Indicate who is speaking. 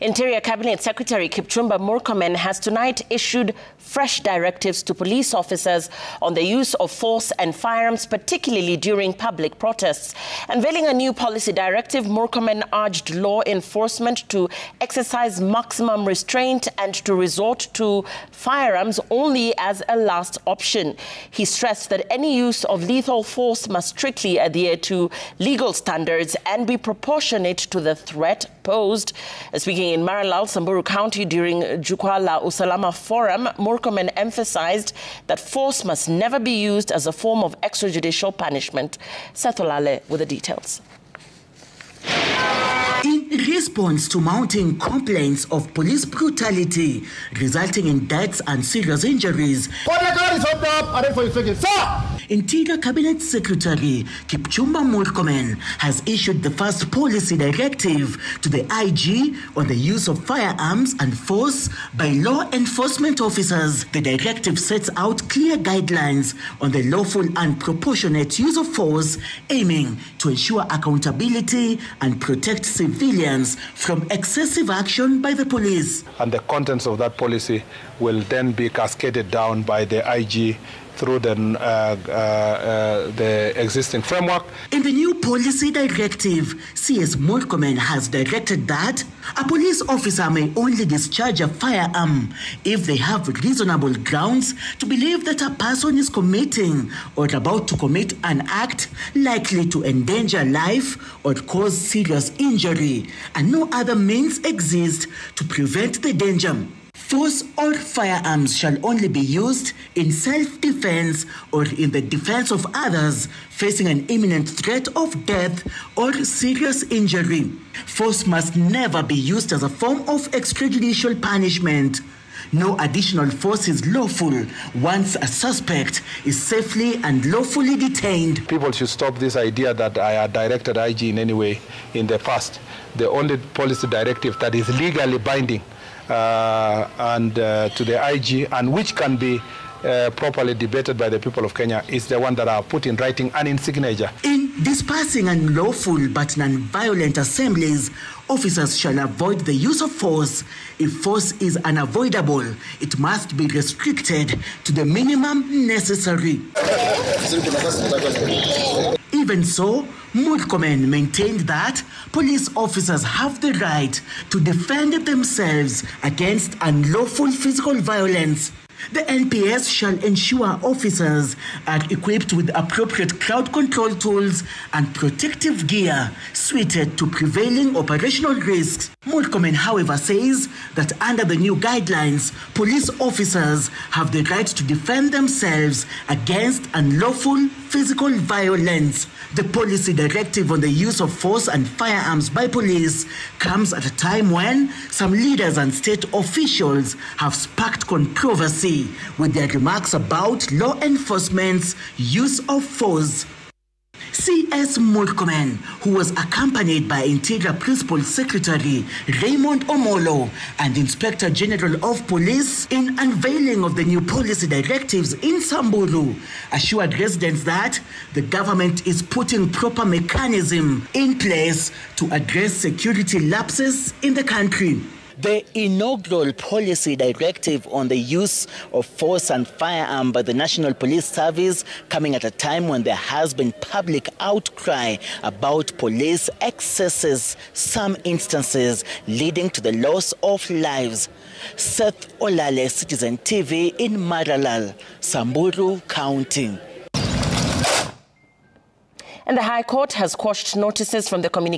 Speaker 1: Interior Cabinet Secretary Kipchumba Murkomen has tonight issued fresh directives to police officers on the use of force and firearms, particularly during public protests. Unveiling a new policy directive, Murkomen urged law enforcement to exercise maximum restraint and to resort to firearms only as a last option. He stressed that any use of lethal force must strictly adhere to legal standards and be proportionate to the threat posed. Speaking in Maralal, Samburu County during Jukwa La Usalama forum, Murkomen emphasized that force must never be used as a form of extrajudicial punishment. Olale with the details.
Speaker 2: In response to mounting complaints of police brutality resulting in deaths and serious injuries, Interior Cabinet Secretary Kipchumba Murkomen has issued the first policy directive to the IG on the use of firearms and force by law enforcement officers. The directive sets out clear guidelines on the lawful and proportionate use of force, aiming to ensure accountability and protect civilians from excessive action by the police.
Speaker 3: And the contents of that policy will then be cascaded down by the IG through the existing framework.
Speaker 2: In the new policy directive, CS Murkomen has directed that a police officer may only discharge a firearm if they have reasonable grounds to believe that a person is committing or about to commit an act likely to endanger life or cause serious injury, and no other means exist to prevent the danger. Force or firearms shall only be used in self-defense or in the defense of others facing an imminent threat of death or serious injury. Force must never be used as a form of extrajudicial punishment. No additional force is lawful once a suspect is safely and lawfully detained.
Speaker 3: People should stop this idea that I had directed IG in any way in the past. The only policy directive that is legally binding to the IG and which can be properly debated by the people of Kenya is the one that are put in writing and in signature.
Speaker 2: In dispersing unlawful but non-violent assemblies, officers shall avoid the use of force. If force is unavoidable, it must be restricted to the minimum necessary. Even so, Murkomen maintained that police officers have the right to defend themselves against unlawful physical violence. The NPS shall ensure officers are equipped with appropriate crowd control tools and protective gear suited to prevailing operational risks. Murkomen, however, says that under the new guidelines, police officers have the right to defend themselves against unlawful physical violence. The policy directive on the use of force and firearms by police comes at a time when some leaders and state officials have sparked controversy with their remarks about law enforcement's use of force. CS Murkomen, who was accompanied by Interior Principal Secretary Raymond Omolo and Inspector General of Police in unveiling of the new policy directives in Samburu, assured residents that the government is putting proper mechanism in place to address security lapses in the country. The inaugural policy directive on the use of force and firearm by the National Police Service coming at a time when there has been public outcry about police excesses, some instances leading to the loss of lives. Olale, Citizen TV in Maralal, Samburu County.
Speaker 1: And the High Court has quashed notices from the communication